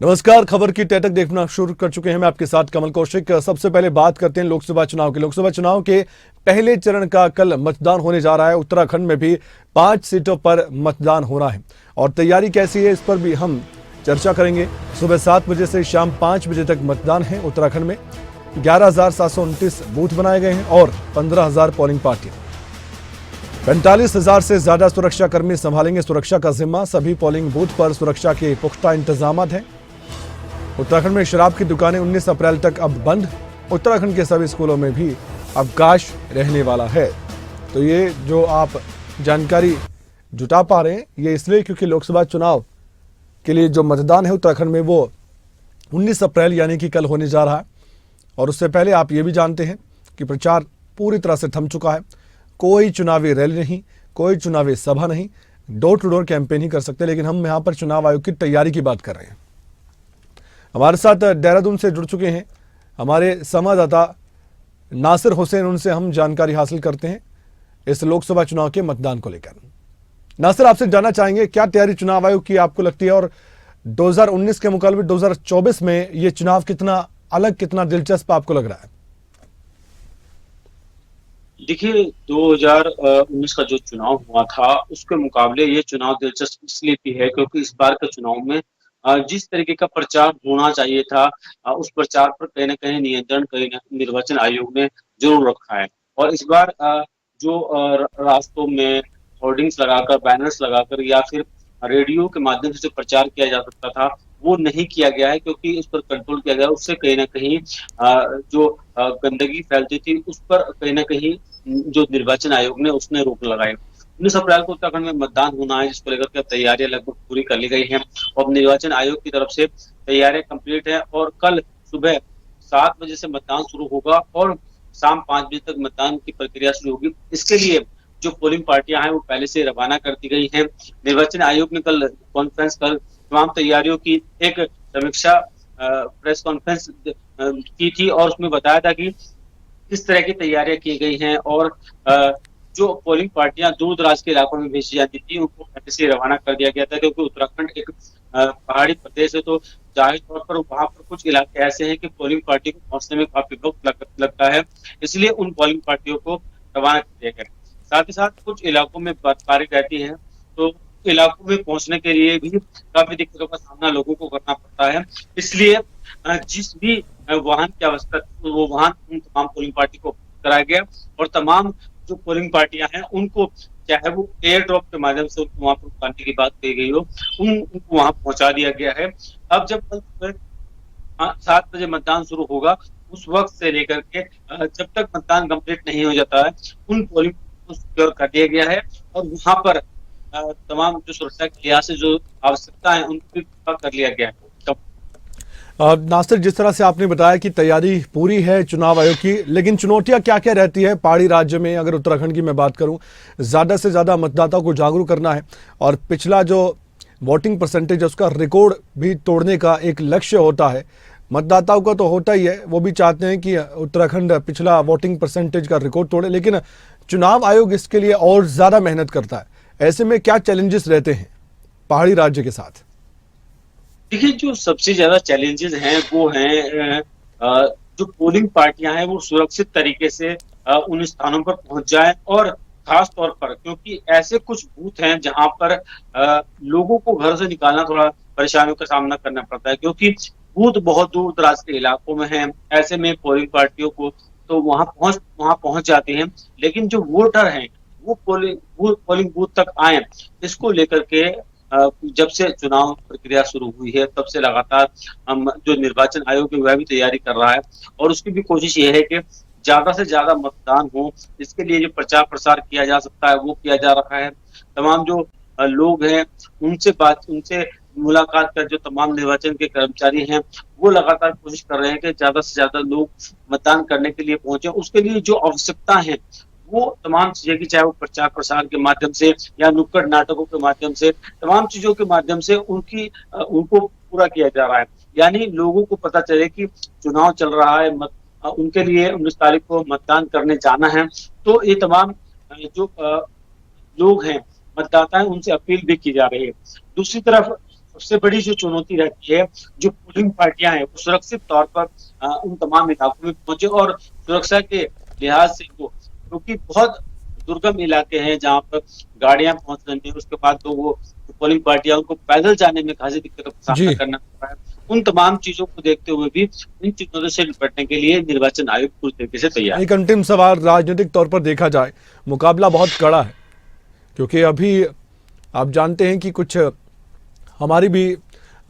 नमस्कार। खबर की टैटक देखना शुरू कर चुके हैं। मैं आपके साथ कमल कौशिक। सबसे पहले बात करते हैं लोकसभा चुनाव की। लोकसभा चुनाव के पहले चरण का कल मतदान होने जा रहा है। उत्तराखंड में भी 5 सीटों पर मतदान होना है और तैयारी कैसी है इस पर भी हम चर्चा करेंगे। सुबह 7 बजे से शाम 5 बजे तक मतदान है। उत्तराखंड में 11,729 बूथ बनाए गए हैं और 15,000 पोलिंग पार्टियां। 45,000 से ज्यादा सुरक्षा कर्मी संभालेंगे सुरक्षा का जिम्मा। सभी पोलिंग बूथ पर सुरक्षा के पुख्ता इंतजाम हैं। उत्तराखंड में शराब की दुकानें 19 अप्रैल तक अब बंद। उत्तराखंड के सभी स्कूलों में भी अवकाश रहने वाला है। तो ये जो आप जानकारी जुटा पा रहे हैं ये इसलिए क्योंकि लोकसभा चुनाव के लिए जो मतदान है उत्तराखंड में वो 19 अप्रैल यानी कि कल होने जा रहा है। और उससे पहले आप ये भी जानते हैं कि प्रचार पूरी तरह से थम चुका है। कोई चुनावी रैली नहीं, कोई चुनावी सभा नहीं, डोर टू डोर कैंपेन ही कर सकते। लेकिन हम यहाँ पर चुनाव आयोग की तैयारी की बात कर रहे हैं। हमारे साथ देहरादून से जुड़ चुके हैं हमारे संवाददाता नासिर हुसैन। उनसे हम जानकारी हासिल करते हैं इस लोकसभा चुनाव के मतदान को लेकर। नासिर, आपसे जानना चाहेंगे क्या तैयारी चुनाव आयोग की आपको लगती है और 2019 के मुकाबले 2024 में ये चुनाव कितना अलग, कितना दिलचस्प आपको लग रहा है? देखिए, 2019 का जो चुनाव हुआ था उसके मुकाबले ये चुनाव दिलचस्प इसलिए भी है क्योंकि इस बार के चुनाव में जिस तरीके का प्रचार होना चाहिए था उस प्रचार पर कहीं न कहीं नियंत्रण कहीं न निर्वाचन आयोग ने ज़रूर रखा है। और इस बार जो रास्तों में होर्डिंग्स लगाकर, बैनर्स लगाकर या फिर रेडियो के माध्यम से जो प्रचार किया जा सकता था, वो नहीं किया गया है क्योंकि उस पर कंट्रोल किया गया है। उससे कहीं न कहीं जो गंदगी फैलती थी उस पर कहीं न कहीं जो निर्वाचन आयोग ने उसने रोक लगाई। 19 अप्रैल को उत्तराखंड में मतदान होना है जिसको लेकर के तैयारियां लगभग पूरी कर ली गई हैं और निर्वाचन आयोग की तरफ से तैयारियां कंप्लीट है और कल सुबह 7 बजे से मतदान शुरू होगा और शाम 5 बजे तक मतदान की प्रक्रिया शुरू होगी। इसके लिए जो पोलिंग पार्टियां हैं वो पहले से रवाना कर दी गई हैं। निर्वाचन आयोग ने कल कॉन्फ्रेंस कर तमाम तैयारियों की एक समीक्षा प्रेस कॉन्फ्रेंस की थी और उसमें बताया था कि किस तरह की तैयारियां की गई हैं और जो पोलिंग पार्टियां दूर दराज के इलाकों में भेजी जाती थी उनको पहले से रवाना कर दिया गया था क्योंकि उत्तराखंड एक पहाड़ी प्रदेश है तो जाहिर तौर पर वहां पर कुछ इलाके ऐसे हैं कि पोलिंग पार्टी को पहुंचने में काफी वक्त लगता है। इसलिए उन पोलिंग पार्टियों को रवाना कर दिया गया। साथ ही साथ कुछ इलाकों में बर्फबारी रहती है तो इलाकों में पहुंचने के लिए भी काफी दिक्कतों का सामना लोगों को करना पड़ता है। इसलिए जिस भी वाहन की आवश्यकता वो वाहन उन तमाम पोलिंग पार्टी को कराया गया और तमाम जो पोलिंग पार्टियां हैं उनको चाहे वो एयर ड्रॉप के माध्यम से उनको वहां पर उतारने की बात कही गई हो उनको वहां पहुंचा दिया गया है। अब जब कल सुबह 7 बजे मतदान शुरू होगा उस वक्त से लेकर के जब तक मतदान कंप्लीट नहीं हो जाता है उन पोलिंग को सिक्योर कर दिया गया है और वहां पर तमाम जो सुरक्षा के लिहाज से जो आवश्यकता है उनको भी पूरा कर लिया गया है। नासिर, जिस तरह से आपने बताया कि तैयारी पूरी है चुनाव आयोग की, लेकिन चुनौतियां क्या क्या रहती है पहाड़ी राज्य में? अगर उत्तराखंड की मैं बात करूं, ज़्यादा से ज़्यादा मतदाताओं को जागरूक करना है और पिछला जो वोटिंग परसेंटेज है उसका रिकॉर्ड भी तोड़ने का एक लक्ष्य होता है। मतदाताओं का तो होता ही है, वो भी चाहते हैं कि उत्तराखंड पिछला वोटिंग परसेंटेज का रिकॉर्ड तोड़े, लेकिन चुनाव आयोग इसके लिए और ज़्यादा मेहनत करता है। ऐसे में क्या चैलेंजेस रहते हैं पहाड़ी राज्य के साथ? देखिए, जो सबसे ज्यादा चैलेंजेस हैं वो हैं जो पोलिंग पार्टियां हैं वो सुरक्षित तरीके से उन स्थानों पर पहुंच जाएं और खास तौर पर क्योंकि ऐसे कुछ बूथ हैं जहां पर लोगों को घर से निकालना थोड़ा परेशानियों का सामना करना पड़ता है क्योंकि बूथ बहुत दूर दराज के इलाकों में हैं। ऐसे में पोलिंग पार्टियों को तो वहां पहुंच जाते हैं लेकिन जो वोटर हैं वो पोलिंग बूथ तक आए इसको लेकर के जब से चुनाव प्रक्रिया शुरू हुई है तब से लगातार हम जो निर्वाचन आयोग है वह भी तैयारी कर रहा है और उसकी भी कोशिश ये है कि ज्यादा से ज्यादा मतदान हो। इसके लिए जो प्रचार प्रसार किया जा सकता है वो किया जा रहा है। तमाम जो लोग हैं उनसे मुलाकात कर जो तमाम निर्वाचन के कर्मचारी हैं वो लगातार कोशिश कर रहे हैं कि ज्यादा से ज्यादा लोग मतदान करने के लिए पहुंचे। उसके लिए जो आवश्यकता है वो तमाम चीजें की चाहे वो प्रचार प्रसार के माध्यम से या नुक्कड़ नाटकों के माध्यम से तमाम चीजों के माध्यम से उनको पूरा किया जा रहा है। यानी लोगों को पता चले कि चुनाव चल रहा है, उनके लिए 19 तारीख को मतदान करने जाना है। तो ये तमाम जो लोग हैं मतदाता हैं उनसे अपील भी की जा रही है। दूसरी तरफ सबसे बड़ी जो चुनौती रहती है, जो पोलिंग पार्टियां हैं वो सुरक्षित तौर पर उन तमाम इलाकों में पहुंचे और सुरक्षा के लिहाज से वो, क्योंकि बहुत दुर्गम इलाके हैं जहां पर गाड़ियां पहुंच रही हैं, उसके बाद तो वो पोलिंग पार्टियां उनको पैदल जाने में खासी दिक्कतों का सामना जी, करना पड़ रहा है। उन तमाम चीजों को देखते हुए भी इन चुनौतियों से निपटने के लिए निर्वाचन आयोग पूरी तरीके से तैयार एक अंतिम सवाल, राजनीतिक तौर पर देखा जाए मुकाबला बहुत कड़ा है, क्योंकि अभी आप जानते हैं कि कुछ हमारी भी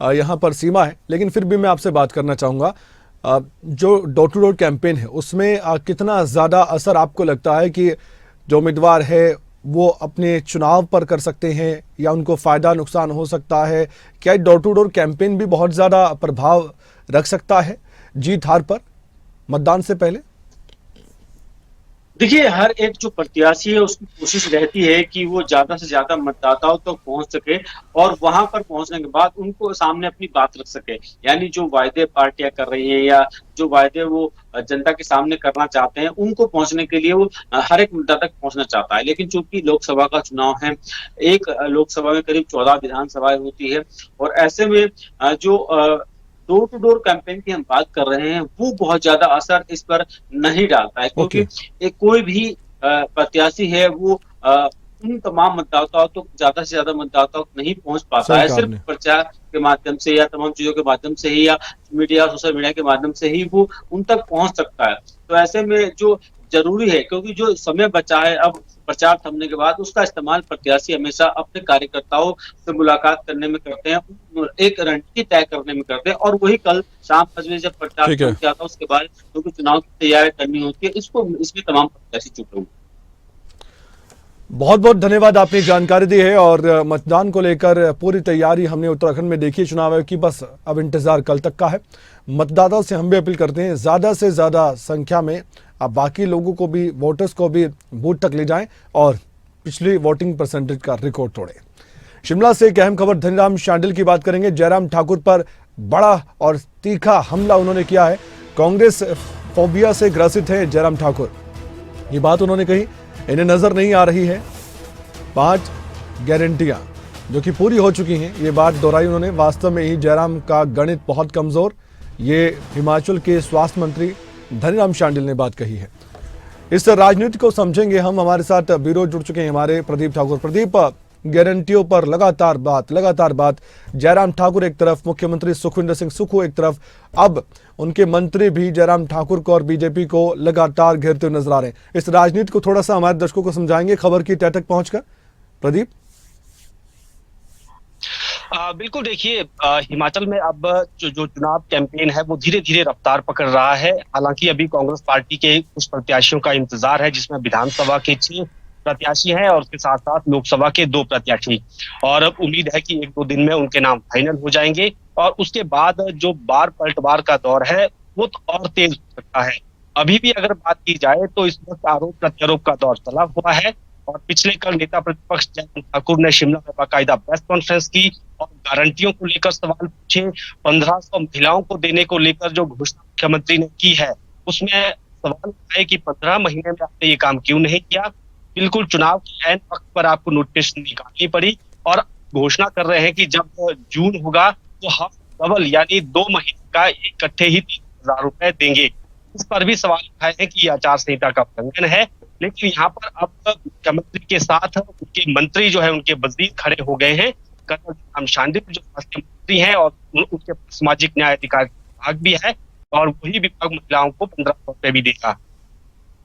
यहाँ पर सीमा है, लेकिन फिर भी मैं आपसे बात करना चाहूँगा। जो डोर टू डोर कैंपेन है उसमें कितना ज़्यादा असर आपको लगता है कि जो उम्मीदवार है वो अपने चुनाव पर कर सकते हैं, या उनको फ़ायदा नुकसान हो सकता है? क्या डोर टू डोर कैंपेन भी बहुत ज़्यादा प्रभाव रख सकता है जीत हार पर मतदान से पहले? देखिए, हर एक जो प्रत्याशी है उसकी कोशिश रहती है कि वो ज्यादा से ज्यादा मतदाताओं तक तो पहुंच सके और वहां पर पहुंचने के बाद उनको सामने अपनी बात रख सके। यानी जो वायदे पार्टियां कर रही हैं या जो वायदे वो जनता के सामने करना चाहते हैं, उनको पहुंचने के लिए वो हर एक मुद्दा तक पहुंचना चाहता है। लेकिन चूंकि लोकसभा का चुनाव है, एक लोकसभा में करीब 14 विधानसभाएं होती है और ऐसे में जो डोर टू डोर कैंपेन की हम बात कर रहे हैं वो बहुत ज्यादा असर इस पर नहीं डालता है, ओके, क्योंकि एक कोई भी प्रत्याशी है वो उन तमाम मतदाताओं तक ज्यादा से ज्यादा मतदाताओं तक नहीं पहुंच पाता सही है। कहा सिर्फ आपने। प्रचार के माध्यम से या तमाम चीजों के माध्यम से ही या मीडिया सोशल मीडिया के माध्यम से ही वो उन तक पहुंच सकता है। तो ऐसे में जो जरूरी है, क्योंकि जो समय बचा है अब प्रचार थमने के बाद, उसका इस्तेमाल प्रत्याशी हमेशा अपने कार्यकर्ताओं से मुलाकात करने में करते हैं, एक रणनीति तय करने में करते हैं और वही कल शाम 5 बजे जब प्रचार ठीक थम है। जाता है उसके बाद क्योंकि चुनाव की तैयारी करनी होती है, इसको इसमें तमाम प्रत्याशी जुटे हुए हैं। बहुत बहुत धन्यवाद, आपने जानकारी दी है। और मतदान को लेकर पूरी तैयारी हमने उत्तराखंड में देखी है चुनाव आयोग की, बस अब इंतजार कल तक का है। मतदाताओं से हम भी अपील करते हैं ज़्यादा से ज़्यादा संख्या में आप बाकी लोगों को भी, वोटर्स को भी बूथ तक ले जाएं और पिछली वोटिंग परसेंटेज का रिकॉर्ड तोड़ें। शिमला से एक अहम खबर धनीराम शांडिल की बात करेंगे। जयराम ठाकुर पर बड़ा और तीखा हमला उन्होंने किया है। कांग्रेस फोबिया से ग्रसित है जयराम ठाकुर, ये बात उन्होंने कही। इन्हें नजर नहीं आ रही है 5 गारंटियां जो कि पूरी हो चुकी हैं, ये बात दोहराई उन्होंने। वास्तव में ही जयराम का गणित बहुत कमजोर, ये हिमाचल के स्वास्थ्य मंत्री धनीराम शांडिल ने बात कही है। इस राजनीति को समझेंगे हम। हमारे साथ ब्यूरो जुड़ चुके हैं हमारे प्रदीप ठाकुर। प्रदीप, गारंटियों पर लगातार बात। जयराम ठाकुर एक तरफ, मुख्यमंत्री सुखविंदर सिंह सुक्खू एक तरफ, अब उनके मंत्री भी जयराम ठाकुर को और बीजेपी को लगातार घेरते हुए नजर आ रहे हैं। इस राजनीति को थोड़ा सा हमारे दर्शकों को समझाएंगे खबर की तह तक पहुंचकर, प्रदीप? बिल्कुल, देखिए, हिमाचल में अब जो चुनाव कैंपेन है वो धीरे धीरे रफ्तार पकड़ रहा है। हालांकि अभी कांग्रेस पार्टी के कुछ प्रत्याशियों का इंतजार है, जिसमें विधानसभा के 6 प्रत्याशी हैं और उसके साथ साथ लोकसभा के 2 प्रत्याशी। और अब उम्मीद है कि 1-2 दिन में उनके नाम फाइनल हो जाएंगे और उसके बाद जो बार पलटवार का दौर है वो तो और तेज हो सकता है। अभी भी अगर बात की जाए तो इस वक्त आरोप प्रत्यारोप का दौर चला हुआ है और पिछले कल नेता प्रतिपक्ष जयराम ठाकुर ने शिमला में बाकायदा प्रेस कॉन्फ्रेंस की और गारंटियों को लेकर सवाल पूछे। 1500 महिलाओं को देने को लेकर जो घोषणा मुख्यमंत्री ने की है उसमें सवाल उठाए कि 15 महीने में आपने ये काम क्यों नहीं किया। बिल्कुल चुनाव के ऐन वक्त पर आपको नोटिफिकेशन निकालनी पड़ी और घोषणा कर रहे हैं कि जब जून होगा तो हम डबल यानी 2 महीने का इकट्ठे ही 30,000 रुपए देंगे। इस पर भी सवाल उठाए हैं कि ये आचार संहिता का उल्लंघन है। लेकिन यहाँ पर अब मुख्यमंत्री के साथ उनके मंत्री जो है, उनके वजीर खड़े हो गए हैं। कर्नल राम शांडिल जो स्वास्थ्य मंत्री हैं और उनके सामाजिक न्याय अधिकारी विभाग भी है और वही विभाग महिलाओं को 1500 रुपए भी देगा।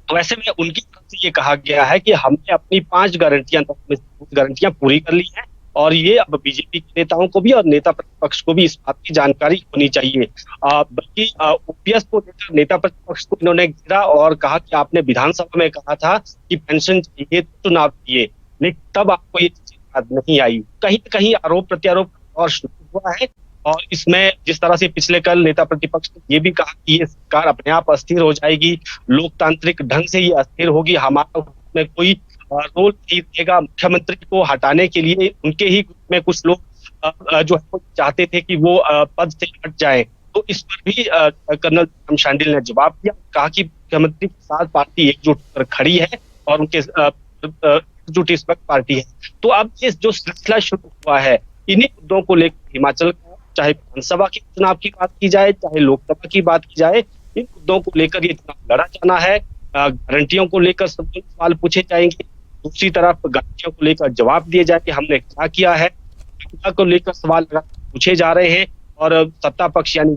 तो ऐसे में उनकी तरफ से ये कहा गया है कि हमने अपनी 5 गारंटियां पूरी कर ली हैं और ये अब बीजेपी के नेताओं को भी और नेता प्रतिपक्ष को भी इस बात की जानकारी होनी चाहिए। बल्कि ओपीएस को लेकर नेता प्रतिपक्ष को इन्होंने घेरा और कहा कि आपने विधानसभा में कहा था कि पेंशन चाहिए तो चुनाव चाहिए, लेकिन तब आपको ये चीज याद नहीं आई। कहीं न कहीं आरोप प्रत्यारोप और शुरू हुआ है और इसमें जिस तरह से पिछले कल नेता प्रतिपक्ष ने ये भी कहा कि ये सरकार अपने आप अस्थिर हो जाएगी, लोकतांत्रिक ढंग से ये अस्थिर होगी, हमारा उसमें कोई रोल नहीं रहेगा। मुख्यमंत्री को हटाने के लिए उनके ही ग्रुप में कुछ लोग जो है चाहते थे कि वो पद से हट जाए। तो इस पर भी कर्नल राम शांडिल ने जवाब दिया, कहा कि मुख्यमंत्री के साथ पार्टी एकजुट कर खड़ी है और उनके एकजुट इस वक्त पार्टी है। तो अब ये जो सिलसिला शुरू हुआ है इन्हीं मुद्दों को लेकर हिमाचल का, चाहे विधानसभा के चुनाव की बात की जाए, चाहे लोकसभा की बात की जाए, इन मुद्दों को लेकर ये चुनाव लड़ा जाना है। गारंटियों को लेकर सब सवाल पूछे जाएंगे, दूसरी तरफ गारंटियों को लेकर जवाब दिए जाएंगे, हमने क्या किया है को लेकर सवाल पूछे जा रहे हैं। और सत्ता पक्ष यानी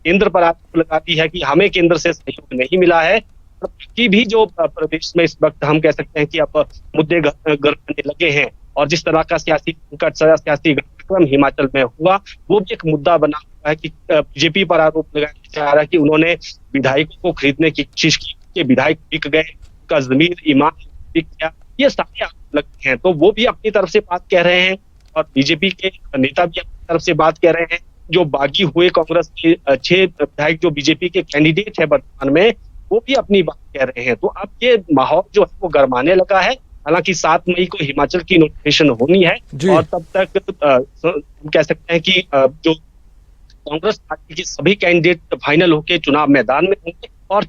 केंद्र पर आरोप लगाती है कि हमें केंद्र से सहयोग नहीं मिला है। और बाकी भी जो प्रदेश में इस वक्त हम कह सकते हैं कि अब मुद्दे गरमाने लगे हैं, और जिस तरह का सियासी संकट, सियासी घटनाक्रम हिमाचल में हुआ, वो भी एक मुद्दा बना हुआ है कि बीजेपी पर आरोप लगाया जा रहा है कि उन्होंने विधायकों को खरीदने की कोशिश की, कि विधायक बिक गए, उनका जमीर ईमान बिक गया, ये सारे आरोप लगते हैं। तो वो भी अपनी तरफ से बात कह रहे हैं, और बीजेपी के नेता भी अपनी तरफ से बात कह रहे हैं। जो बागी हुए कांग्रेस के 6 विधायक जो बीजेपी के कैंडिडेट है वर्तमान में, वो भी अपनी बात कह रहे हैं। तो अब ये माहौल जो है वो गरमाने लगा है। हालांकि 7 मई को हिमाचल की नोटिफिकेशन होनी है, और तब तक हम कह सकते हैं कि जो कांग्रेस पार्टी के सभी कैंडिडेट फाइनल होकर चुनाव मैदान में होंगे और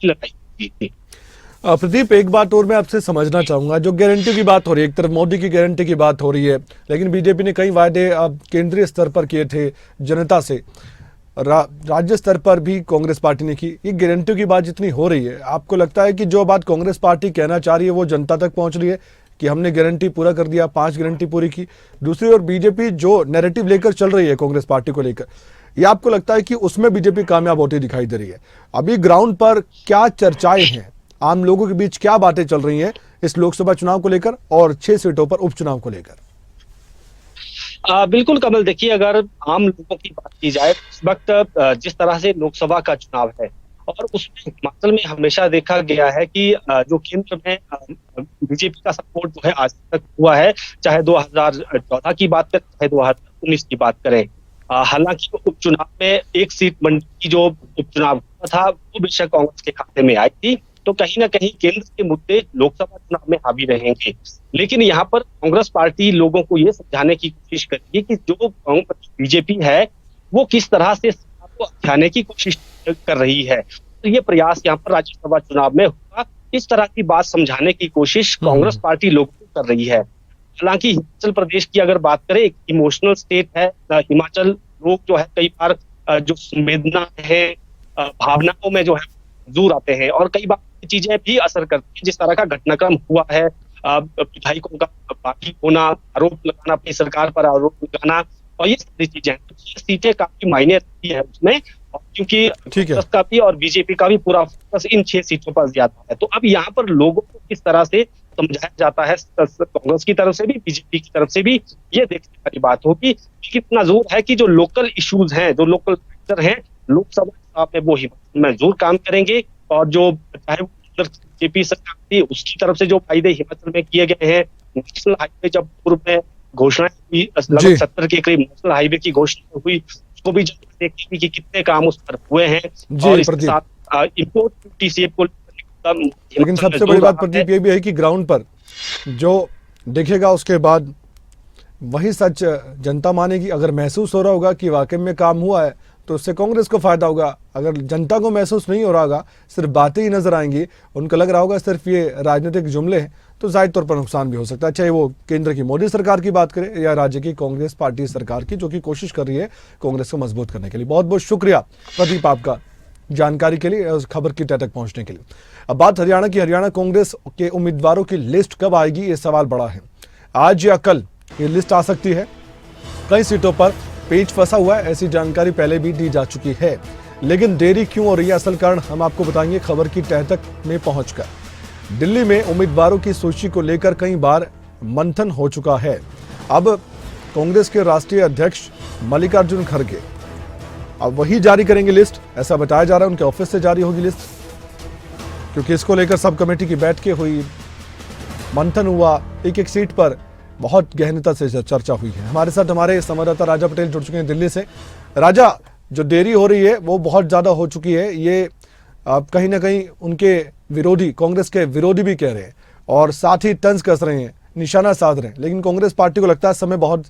लड़ाई होगी। प्रदीप, एक बात और मैं आपसे समझना चाहूंगा, जो गारंटी की बात हो रही है, एक तरफ मोदी की गारंटी की बात हो रही है, लेकिन बीजेपी ने कई वायदे केंद्रीय स्तर पर किए थे जनता से, राज्य स्तर पर भी कांग्रेस पार्टी ने की। ये गारंटी की बात जितनी हो रही है, आपको लगता है कि जो बात कांग्रेस पार्टी कहना चाह रही है वो जनता तक पहुंच रही है कि हमने गारंटी पूरा कर दिया, 5 गारंटी पूरी की? दूसरी ओर बीजेपी जो नैरेटिव लेकर चल रही है कांग्रेस पार्टी को लेकर, ये आपको लगता है कि उसमें बीजेपी कामयाब होती दिखाई दे रही है? अभी ग्राउंड पर क्या चर्चाएं हैं, आम लोगों के बीच क्या बातें चल रही हैं इस लोकसभा चुनाव को लेकर और 6 सीटों पर उपचुनाव को लेकर? बिल्कुल कमल, देखिए, अगर आम लोगों की बात की जाए, इस वक्त जिस तरह से लोकसभा का चुनाव है, और उसमें हिमाचल में हमेशा देखा गया है कि जो केंद्र में बीजेपी का सपोर्ट जो है आज तक हुआ है, चाहे 2014 की बात करें, चाहे 2019 की बात करें। हालांकि उपचुनाव में एक सीट मंडी की जो उपचुनाव हुआ था, वो बेशक कांग्रेस के खाते में आई थी, तो कहीं ना कहीं केंद्र के मुद्दे लोकसभा चुनाव में हावी रहेंगे। लेकिन यहाँ पर कांग्रेस पार्टी लोगों को ये समझाने की कोशिश करेगी कि जो बीजेपी है वो किस तरह से को हथियाने की कोशिश कर रही है। तो ये प्रयास यहाँ पर राज्यसभा चुनाव में हुआ, इस तरह की बात समझाने की कोशिश कांग्रेस पार्टी लोगों को कर रही है। हालांकि हिमाचल प्रदेश की अगर बात करें, एक इमोशनल स्टेट है हिमाचल। लोग जो है कई बार जो संवेदना है, भावनाओं में जो है दूर आते हैं, और कई बार चीजें भी असर करती है। जिस तरह का घटनाक्रम हुआ है, विधायकों का बागी होना, आरोप लगाना, अपनी सरकार पर आरोप लगाना, और ये सारी चीजें, ये सीटें काफी मायने रखती है उसमें, क्योंकि कांग्रेस का भी और बीजेपी का भी पूरा फोकस इन 6 सीटों पर ज्यादा है। तो अब यहाँ पर लोगों को किस तरह से समझाया जाता है, कांग्रेस की तरफ से भी बीजेपी की तरफ से भी, ये देखने वाली बात होगी। कितना जोर है कि जो लोकल इश्यूज हैं, जो लोकल फैक्टर हैं, लोकसभा में वो हिमाचल में जोर काम करेंगे। और जो चाहे बीजेपी सरकार थी, उसकी तरफ से जो फायदे हिमाचल में किए गए हैं, नेशनल हाईवे जब पूर्व में घोषणा हुई, लगभग 70 के करीब नेशनल हाईवे की घोषणा हुई, उसको भी देखेंगे कि कितने काम उस पर हुए हैं। और इसके साथ इंपोर्ट ड्यूटी सेव को, लेकिन सबसे बड़ी बात प्रदीप ये भी है कि ग्राउंड पर जो दिखेगा उसके बाद वही सच जनता मानेगी। अगर महसूस हो रहा होगा कि वाकई में काम हुआ है तो उससे कांग्रेस को फायदा होगा। अगर जनता को महसूस नहीं हो रहा होगा, सिर्फ बातें ही नजर आएंगी, उनको लग रहा होगा सिर्फ ये राजनीतिक जुमले हैं, तो जाहिर तौर पर नुकसान भी हो सकता है। चाहे वो केंद्र की मोदी सरकार की बात करें या राज्य की कांग्रेस पार्टी सरकार की, जो कि कोशिश कर रही है कांग्रेस को मजबूत करने के लिए। बहुत बहुत शुक्रिया प्रदीप आपका जानकारी के लिए, उस खबर की तह तक पहुंचने के लिए। अब बात हरियाणा की। हरियाणा कांग्रेस के उम्मीदवारों की लिस्ट कब आएगी, ये सवाल बड़ा है। आज या कल ये लिस्ट आ सकती है। कई सीटों पर पेच फंसा हुआ है, ऐसी जानकारी पहले भी दी जा चुकी है, लेकिन देरी क्यों हो रही है, असल कारण हम आपको बताएंगे खबर की तह तक में पहुंचकर। दिल्ली में उम्मीदवारों की सूची को लेकर कई बार मंथन हो चुका है। अब कांग्रेस के राष्ट्रीय अध्यक्ष मल्लिकार्जुन खड़गे अब वही जारी करेंगे लिस्ट, ऐसा बताया जा रहा है। उनके ऑफिस से जारी होगी लिस्ट, क्योंकि इसको लेकर सब कमेटी की बैठकें हुई, मंथन हुआ, एक एक सीट पर बहुत गहनता से चर्चा हुई है। हमारे साथ हमारे संवाददाता राजा पटेल जुड़ चुके हैं दिल्ली से। राजा, जो देरी हो रही है वो बहुत ज्यादा हो चुकी है, ये कहीं ना कहीं उनके विरोधी, कांग्रेस के विरोधी भी कह रहे हैं और साथ ही तंज कस रहे हैं, निशाना साध रहे हैं, लेकिन कांग्रेस पार्टी को लगता है समय बहुत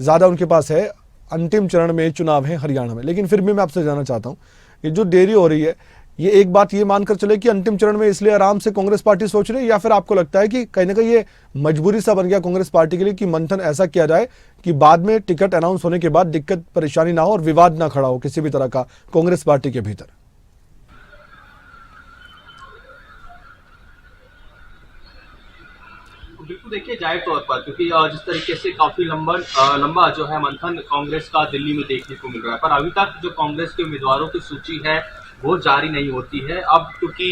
ज्यादा उनके पास है, अंतिम चरण में चुनाव है हरियाणा में। लेकिन फिर भी मैं आपसे जानना चाहता हूँ, ये जो देरी हो रही है ये एक बात ये मानकर चले कि अंतिम चरण में इसलिए आराम से कांग्रेस पार्टी सोच रही है, या फिर आपको लगता है कि कहीं ना कहीं ये मजबूरी सा बन गया कांग्रेस पार्टी के लिए कि मंथन ऐसा किया जाए कि बाद में टिकट अनाउंस होने के बाद दिक्कत परेशानी ना हो और विवाद ना खड़ा हो किसी भी तरह का कांग्रेस पार्टी के भीतर? बिल्कुल, देखिए जाहिर तौर पर, क्योंकि जिस तरीके से काफी लंबा जो है मंथन कांग्रेस का दिल्ली में देखने को मिल रहा है, पर अभी तक जो कांग्रेस के उम्मीदवारों की सूची है वो जारी नहीं होती है। अब क्योंकि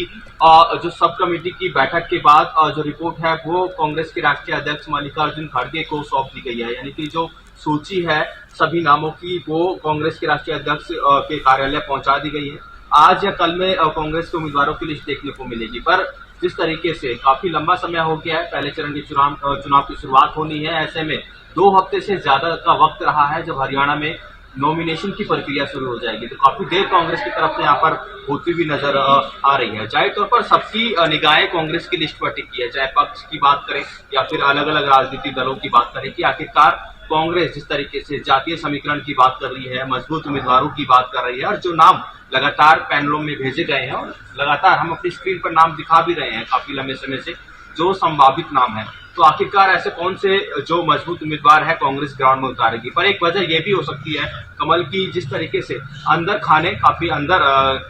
जो सब कमेटी की बैठक के बाद जो रिपोर्ट है वो कांग्रेस के राष्ट्रीय अध्यक्ष मल्लिकार्जुन खड़गे को सौंप दी गई है, यानी कि जो सूची है सभी नामों की वो कांग्रेस के राष्ट्रीय अध्यक्ष के कार्यालय पहुंचा दी गई है। आज या कल में कांग्रेस के उम्मीदवारों की लिस्ट देखने को मिलेगी, पर जिस तरीके से काफी लंबा समय हो गया है, पहले चरण के चुनाव की शुरुआत होनी है, ऐसे में 2 हफ्ते से ज्यादा का वक्त रहा है जब हरियाणा में नॉमिनेशन की प्रक्रिया शुरू हो जाएगी, तो काफी देर कांग्रेस की तरफ से यहाँ पर होती हुई नजर आ रही है। जाहिर तौर पर सबकी निगाहें कांग्रेस की लिस्ट पर टिकी है, चाहे पक्ष की बात करें या फिर अलग अलग राजनीतिक दलों की बात करें, कि आखिरकार कांग्रेस जिस तरीके से जातीय समीकरण की बात कर रही है, मजबूत उम्मीदवारों की बात कर रही है, और जो नाम लगातार पैनलों में भेजे गए हैं और लगातार हम अपनी स्क्रीन पर नाम दिखा भी रहे हैं काफी लंबे समय से जो संभावित नाम है, तो आखिरकार ऐसे कौन से जो मजबूत उम्मीदवार है कांग्रेस ग्राउंड में उतारेगी। पर एक वजह यह भी हो सकती है कमल की, जिस तरीके से अंदर खाने काफी अंदर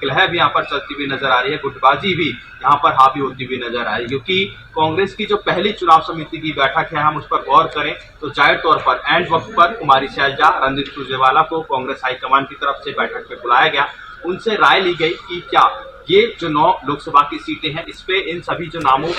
कलह भी यहाँ पर चलती हुई नजर आ रही है, गुटबाजी भी यहाँ पर हावी होती हुई नजर आ रही है, क्योंकि कांग्रेस की जो पहली चुनाव समिति की बैठक है हम उस पर गौर करें तो जाहिर तौर पर एंड वक्त पर कुमारी शैलजा, रणदीप सुरजेवाला को कांग्रेस हाईकमान की तरफ से बैठक में बुलाया गया, उनसे राय ली गई कि क्या ये जो 9 लोकसभा की सीटें हैं इस पे इन सभी जो नामों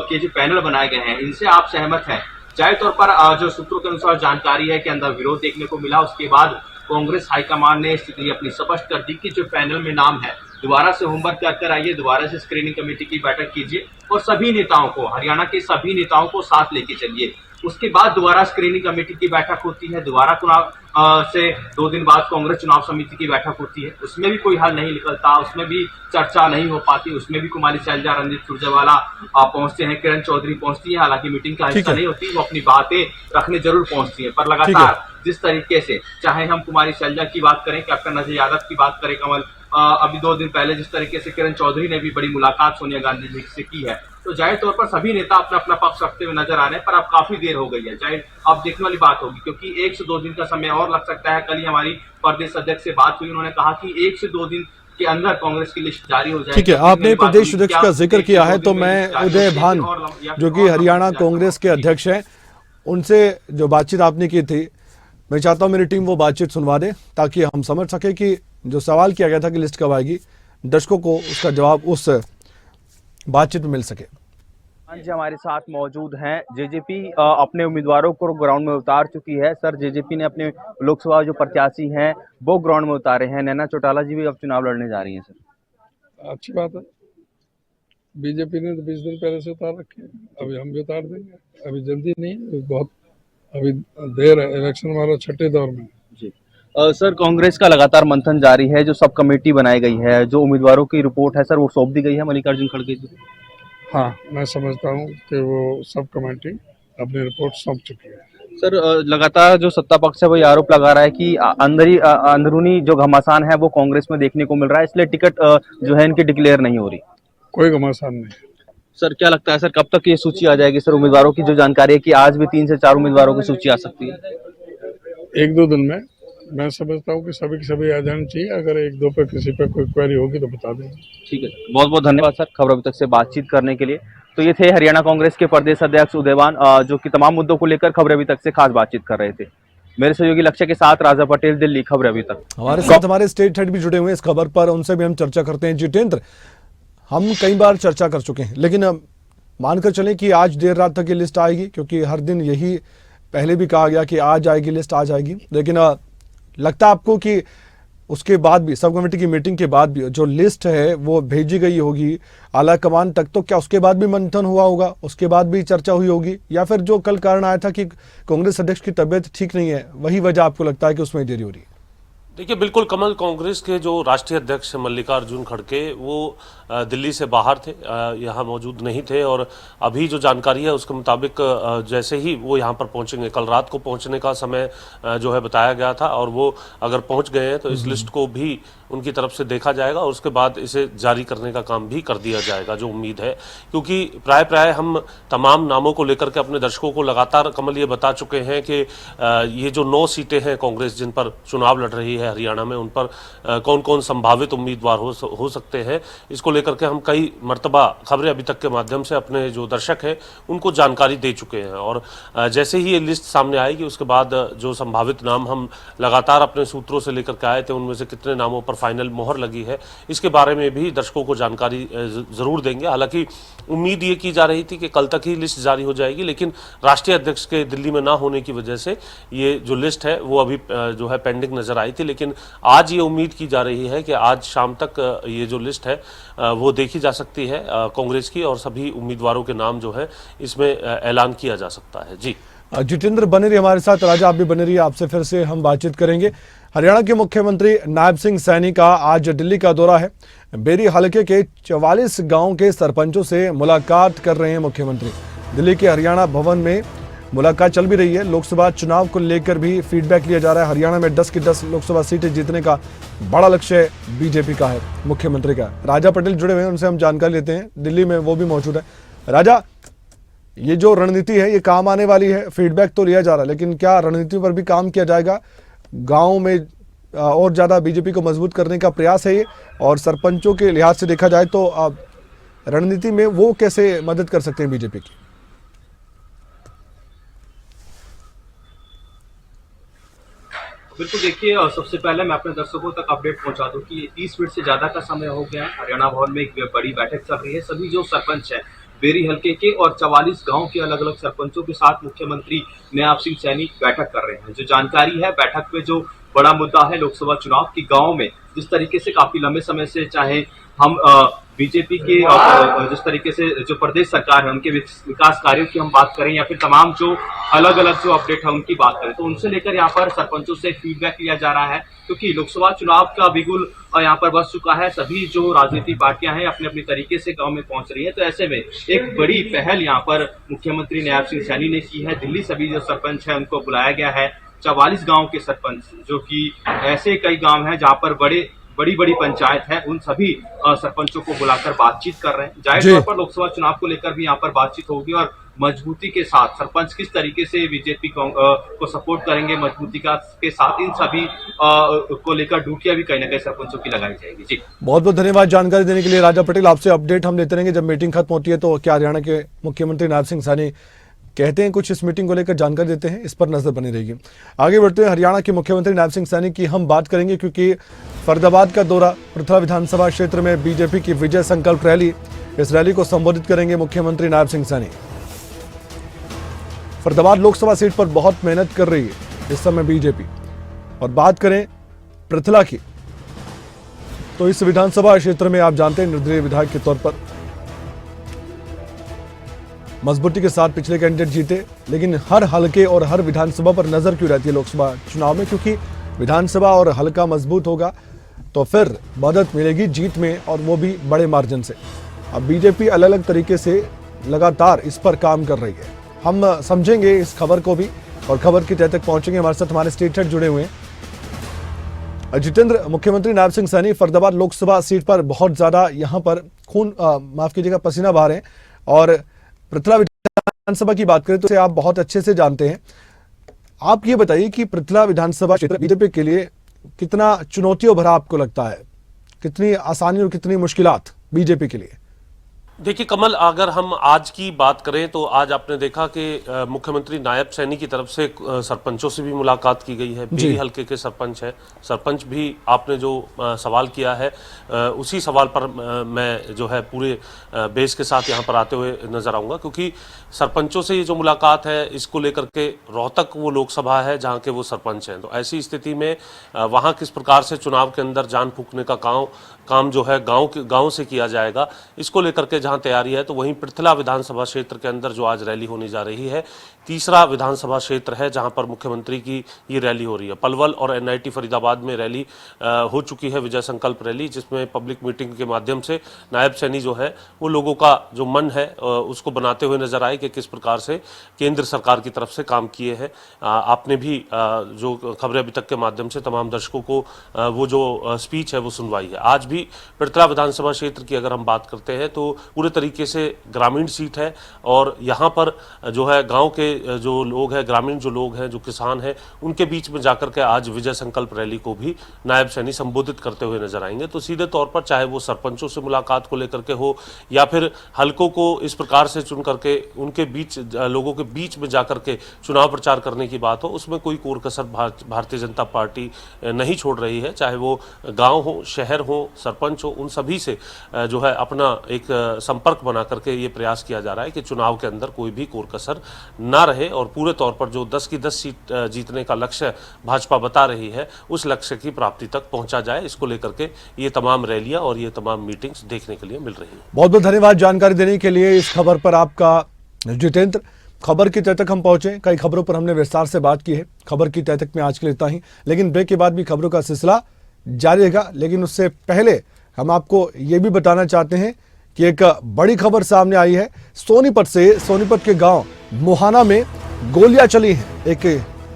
के जो पैनल बनाए गए हैं इनसे आप सहमत हैं। जाहिर तौर पर जो सूत्रों के अनुसार जानकारी है कि अंदर विरोध देखने को मिला, उसके बाद कांग्रेस हाईकमान ने स्थिति अपनी स्पष्ट कर दी कि जो पैनल में नाम है दोबारा से होमवर्क कर आइए, दोबारा से स्क्रीनिंग कमेटी की बैठक कीजिए और सभी नेताओं को, हरियाणा के सभी नेताओं को साथ लेके चलिए। उसके बाद दोबारा स्क्रीनिंग कमेटी की बैठक होती है, दोबारा चुनाव से 2 दिन बाद कांग्रेस चुनाव समिति की बैठक होती है, उसमें भी कोई हल नहीं निकलता, उसमें भी चर्चा नहीं हो पाती, उसमें भी कुमारी शैलजा, रणदीप सुरजेवाला पहुंचते हैं, किरण चौधरी पहुंचती है, हालांकि मीटिंग का हिस्सा नहीं होती, वो अपनी बातें रखने जरूर पहुंचती है, पर लगातार जिस तरीके से, चाहे हम कुमारी शैलजा की बात करें, कैप्टन अजय यादव की बात करें, कमल अभी 2 दिन पहले जिस तरीके से किरण चौधरी ने भी बड़ी मुलाकात सोनिया गांधी जी से की है, तो जाहिर तौर पर सभी नेता अपना अपना पक्ष रखते हुए नजर आ रहे हैं, पर अब काफी देर हो गई है, जाहिर अब देखने वाली बात होगी, क्योंकि 1 से 2 दिन का समय और लग सकता है। कल ही हमारी प्रदेश अध्यक्ष से बात हुई, उन्होंने कहा कि 1 से 2 दिन के अंदर कांग्रेस की लिस्ट जारी हो जाएगी। ठीक है, आपने प्रदेश अध्यक्ष का जिक्र किया है, तो मैं उदय भान जो कि हरियाणा कांग्रेस के अध्यक्ष हैं, उनसे जो बातचीत आपने की थी, मैं चाहता हूं मेरी टीम वो बातचीत सुनवा दे ताकि हम समझ सके कि जो सवाल किया गया था कि लिस्ट कब आएगी, दर्शकों को उसका जवाब उस बातचीत में मिल सके। जी हमारे साथ मौजूद हैं। जेजेपी अपने उम्मीदवारों को ग्राउंड में उतार चुकी है। सर, जेजेपी ने अपने लोकसभा जो प्रत्याशी हैं वो ग्राउंड में उतारे हैं। नैना चौटाला जी भी अब चुनाव लड़ने जा रही हैं। सर, अच्छी बात है, बीजेपी ने तो 20 दिन पहले से उतार रखे हैं, अभी हम भी उतार देंगे, अभी जल्दी नहीं, बहुत अभी देर है, इलेक्शन हमारा 6ठे दौर में जी। सर, कांग्रेस का लगातार मंथन जारी है, जो सब कमेटी बनाई गई है, जो उम्मीदवारों की रिपोर्ट है सर वो सौंप दी गई है मल्लिकार्जुन खड़गे जी। हाँ, मैं समझता हूँ कि वो सब कमेटी अपनी रिपोर्ट सौंप चुकी है। सर, लगातार जो सत्ता पक्ष है वो आरोप लगा रहा है कि अंदरूनी जो घमासान है वो कांग्रेस में देखने को मिल रहा है, इसलिए टिकट जो है इनकी डिक्लेयर नहीं हो रही। कोई घमासान नहीं। सर, क्या लगता है सर कब तक ये सूची आ जाएगी? सर, उम्मीदवारों की जो जानकारी है कि आज भी 3 से 4 उम्मीदवारों की सूची आ सकती है। 1-2 दिन में मैं समझता हूँ कि सभी की सभी आ जानी चाहिए। अगर 1-2 पे किसी पे कोई क्वेरी होगी तो बता देंगे। ठीक है, बहुत बहुत धन्यवाद सर खबर अभी तक से बातचीत करने के लिए। तो ये थे हरियाणा कांग्रेस के प्रदेश अध्यक्ष उदयवान, जो कि तमाम मुद्दों को लेकर खबर अभी तक से खास बातचीत कर रहे थे। मेरे सहयोगी लक्ष्य के साथ राजा पटेल, दिल्ली। खबर अभी तक हमारे साथ हमारे स्टेट हेड भी जुड़े हुए हैं इस खबर पर, उनसे भी हम चर्चा करते हैं। जितेंद्र, हम कई बार चर्चा कर चुके हैं, लेकिन मानकर चलें कि आज देर रात तक ये लिस्ट आएगी, क्योंकि हर दिन यही पहले भी कहा गया कि आज आएगी लिस्ट, आज आएगी, लेकिन लगता है आपको कि उसके बाद भी, सब कमेटी की मीटिंग के बाद भी जो लिस्ट है वो भेजी गई होगी आला कमान तक, तो क्या उसके बाद भी मंथन हुआ होगा, उसके बाद भी चर्चा हुई होगी, या फिर जो कल कारण आया था कि कांग्रेस अध्यक्ष की तबीयत ठीक नहीं है, वही वजह आपको लगता है कि उसमें देरी हो रही है? देखिए बिल्कुल कमल, कांग्रेस के जो राष्ट्रीय अध्यक्ष मल्लिकार्जुन खड़गे वो दिल्ली से बाहर थे, यहाँ मौजूद नहीं थे। और अभी जो जानकारी है उसके मुताबिक जैसे ही वो यहाँ पर पहुँचेंगे, कल रात को पहुँचने का समय जो है बताया गया था, और वो अगर पहुँच गए हैं तो इस लिस्ट को भी उनकी तरफ से देखा जाएगा और उसके बाद इसे जारी करने का काम भी कर दिया जाएगा, जो उम्मीद है। क्योंकि प्राय हम तमाम नामों को लेकर के अपने दर्शकों को लगातार कमल ये बता चुके हैं कि ये जो 9 सीटें हैं कांग्रेस जिन पर चुनाव लड़ रही है हरियाणा में, उन पर कौन कौन संभावित उम्मीदवार हो सकते हैं, इसको लेकर के हम कई मर्तबा खबरें अभी तक के माध्यम से अपने जो दर्शक हैं उनको जानकारी दे चुके हैं। और जैसे ही ये लिस्ट सामने आएगी उसके बाद जो संभावित नाम हम लगातार अपने सूत्रों से लेकर के आए थे, उनमें से कितने नामों पर फाइनल मोहर लगी है, इसके बारे में भी दर्शकों को जानकारी जरूर देंगे। हालांकि उम्मीद ये की जा रही थी कि कल तक ही लिस्ट जारी हो जाएगी, लेकिन राष्ट्रीय अध्यक्ष के दिल्ली में ना होने की वजह से ये जो लिस्ट है वो अभी जो है पेंडिंग नजर आई थी। लेकिन आज ये उम्मीद की जा रही है कि आज शाम तक ये जो लिस्ट है वो देखी जा सकती है कांग्रेस की, और सभी उम्मीदवारों के नाम जो है इसमें ऐलान किया जा सकता है। जी जितेंद्र बने रहिए हमारे साथ, राजा आप भी बने रहिए, आपसे फिर से हम बातचीत करेंगे। हरियाणा के मुख्यमंत्री नायब सिंह सैनी का आज दिल्ली का दौरा है। बेरी हलके के 44 गांव के सरपंचों से मुलाकात कर रहे हैं मुख्यमंत्री। दिल्ली के हरियाणा भवन में मुलाकात चल भी रही है। लोकसभा चुनाव को लेकर भी फीडबैक लिया जा रहा है। हरियाणा में 10 की 10 लोकसभा सीटें जीतने का बड़ा लक्ष्य बीजेपी का है, मुख्यमंत्री का। राजा पटेल जुड़े हुए हैं, उनसे हम जानकारी लेते हैं, दिल्ली में वो भी मौजूद है। राजा, ये जो रणनीति है ये काम आने वाली है, फीडबैक तो लिया जा रहा है, लेकिन क्या रणनीति पर भी काम किया जाएगा? गांव में और ज़्यादा बीजेपी को मजबूत करने का प्रयास है ये, और सरपंचों के लिहाज से देखा जाए तो रणनीति में वो कैसे मदद कर सकते हैं बीजेपी की? बिल्कुल, देखिए सबसे पहले मैं अपने दर्शकों तक अपडेट पहुंचा दूं कि 30 मिनट से ज्यादा का समय हो गया है। हरियाणा भवन में एक बड़ी बैठक चल रही है। सभी जो सरपंच हैं बेरी हलके के और 44 गांव के अलग अलग सरपंचों के साथ मुख्यमंत्री नायब सिंह सैनी बैठक कर रहे हैं। जो जानकारी है, बैठक में जो बड़ा मुद्दा है लोकसभा चुनाव की, गाँव में जिस तरीके से काफी लंबे समय से चाहे हम बीजेपी के जिस तरीके से जो प्रदेश सरकार है उनके विकास कार्यों की हम बात करें या फिर तमाम जो अलग अलग जो अपडेट है उनकी बात करें, तो उनसे लेकर यहाँ पर सरपंचों से फीडबैक लिया जा रहा है। क्योंकि लोकसभा चुनाव का बिगुल यहाँ पर बस चुका है। सभी जो राजनीतिक पार्टियां हैं अपने अपने तरीके से गांव में पहुंच रही हैं। तो ऐसे में एक बड़ी पहल यहाँ पर मुख्यमंत्री नायब सिंह सैनी ने की है। दिल्ली सभी जो सरपंच है उनको बुलाया गया है। 44 गांव के सरपंच, जो कि ऐसे कई गांव हैं जहां पर बड़ी बड़ी पंचायत है, उन सभी सरपंचों को बुलाकर बातचीत कर रहे हैं। जाहिर तौर पर लोकसभा चुनाव को लेकर भी यहाँ पर बातचीत होगी और मजबूती के साथ सरपंच किस तरीके से बीजेपी को सपोर्ट करेंगे, मजबूती के साथ इन सभी को लेकर ड्यूटियां भी कहीं ना कहीं सरपंचों की लगाई जाएगी। जी बहुत बहुत धन्यवाद जानकारी देने के लिए राजा पटेल। आपसे अपडेट हम लेते रहेंगे जब मीटिंग खत्म होती है। तो क्या हरियाणा के मुख्यमंत्री नायब सिंह सैनी कहते हैं कुछ इस मीटिंग को लेकर जानकारी देते हैं, इस पर नजर बनी रहेगी। आगे बढ़ते हुए हरियाणा के मुख्यमंत्री नायब सिंह सैनी की हम बात करेंगे, क्योंकि फरीदाबाद का दौरा, पृथला विधानसभा क्षेत्र में बीजेपी की विजय संकल्प रैली, इस रैली को संबोधित करेंगे मुख्यमंत्री नायब सिंह सैनी। फरीदाबाद लोकसभा सीट पर बहुत मेहनत कर रही है इस समय बीजेपी। और बात करें पृथला की, तो इस विधानसभा क्षेत्र में आप जानते हैं निर्दलीय विधायक के तौर पर मजबूती के साथ पिछले कैंडिडेट जीते, लेकिन हर हलके और हर विधानसभा पर नजर क्यों रहती है लोकसभा चुनाव में? क्योंकि विधानसभा और हलका मजबूत होगा तो फिर मदद मिलेगी जीत में, और वो भी बड़े मार्जिन से। अब बीजेपी अलग अलग तरीके से लगातार इस पर काम कर रही है। हम समझेंगे इस खबर को भी और खबर की तह तक पहुंचेंगे। हमारे साथ हमारे स्टेट हेड जुड़े हुए हैं। जितेंद्र, मुख्यमंत्री नायब सिंह सैनी फरीदाबाद लोकसभा सीट पर बहुत ज्यादा यहाँ पर माफ कीजिएगा पसीना बहा रहे हैं, और पृथला विधानसभा की बात करें तो आप बहुत अच्छे से जानते हैं। आप ये बताइए कि पृथला विधानसभा क्षेत्र बीजेपी के लिए कितना चुनौतियों भरा आपको लगता है? कितनी आसानी और कितनी मुश्किलात बीजेपी के लिए? देखिए कमल, अगर हम आज की बात करें तो आज आपने देखा कि मुख्यमंत्री नायब सैनी की तरफ से सरपंचों से भी मुलाकात की गई है। बेरी हलके के सरपंच है, सरपंच भी आपने जो सवाल किया है उसी सवाल पर मैं जो है पूरे बेस के साथ यहाँ पर आते हुए नजर आऊँगा, क्योंकि सरपंचों से ये जो मुलाकात है इसको लेकर के रोहतक वो लोकसभा है जहाँ के वो सरपंच हैं। तो ऐसी स्थिति में वहाँ किस प्रकार से चुनाव के अंदर जान फूंकने का काम जो है गाँव से किया जाएगा, इसको लेकर के जहां तैयारी है तो वहीं पृथला विधानसभा क्षेत्र के अंदर जो आज रैली होने जा रही है, तीसरा विधानसभा क्षेत्र है जहां पर मुख्यमंत्री की ये रैली हो रही है। पलवल और एनआईटी फरीदाबाद में रैली हो चुकी है, विजय संकल्प रैली, जिसमें पब्लिक मीटिंग के माध्यम से नायब सैनी जो है वो लोगों का जो मन है उसको बनाते हुए नजर आए कि किस प्रकार से केंद्र सरकार की तरफ से काम किए हैं। आपने भी जो खबरें अभी तक के माध्यम से तमाम दर्शकों को वो जो स्पीच है वो सुनवाई है। आज भी पृथला विधानसभा क्षेत्र की अगर हम बात करते हैं तो पूरे तरीके से ग्रामीण सीट है और यहाँ पर जो है गांव के जो लोग हैं, ग्रामीण जो लोग हैं, जो किसान हैं, उनके बीच में जाकर के आज विजय संकल्प रैली को भी नायब सैनी संबोधित करते हुए नजर आएंगे। तो सीधे तौर पर चाहे वो सरपंचों से मुलाकात को लेकर के हो या फिर हलकों को इस प्रकार से चुन करके उनके बीच लोगों के बीच में जाकर के चुनाव प्रचार करने की बात हो, उसमें कोई कोर कसर भारतीय जनता पार्टी नहीं छोड़ रही है। चाहे वो गांव हो, शहर हो, सरपंच हो, उन सभी से जो है अपना एक संपर्क बना करके ये प्रयास किया जा रहा है कि चुनाव के अंदर कोई भी कोर कसर ना रहे और पूरे तौर पर जो 10 की 10 सीट जीतने का लक्ष्य भाजपा बता रही है उस लक्ष्य की प्राप्ति तक पहुंचा जाए, इसको लेकर के ये तमाम रैलियां और ये तमाम मीटिंग्स देखने के लिए मिल रही है। बहुत बहुत धन्यवाद जानकारी देने के लिए इस खबर पर आपका जितेंद्र। खबर की तह तक हम पहुंचे, कई खबरों पर हमने विस्तार से बात की है। खबर की तह तक में आज के लिए इतना ही, लेकिन ब्रेक के बाद भी खबरों का सिलसिला जारी रहेगा। लेकिन उससे पहले हम आपको ये भी बताना चाहते हैं कि एक बड़ी खबर सामने आई है। सोनीपत के गांव मोहाना में गोलियां चली हैं। एक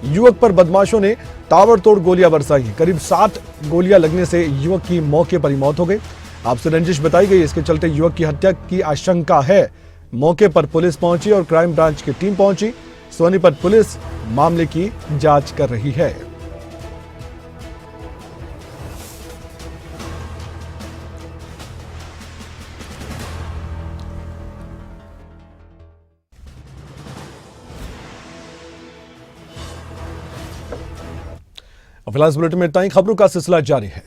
युवक पर बदमाशों ने ताबड़तोड़ गोलियां बरसाई हैं। करीब 7 गोलियां लगने से युवक की मौके पर ही मौत हो गई। आपसे रंजिश बताई गई, इसके चलते युवक की हत्या की आशंका है। मौके पर पुलिस पहुंची और क्राइम ब्रांच की टीम पहुंची। सोनीपत पुलिस मामले की जांच कर रही है। फिलहाल इस बुलेटिन में इतना ही। खबरों का सिलसिला जारी है।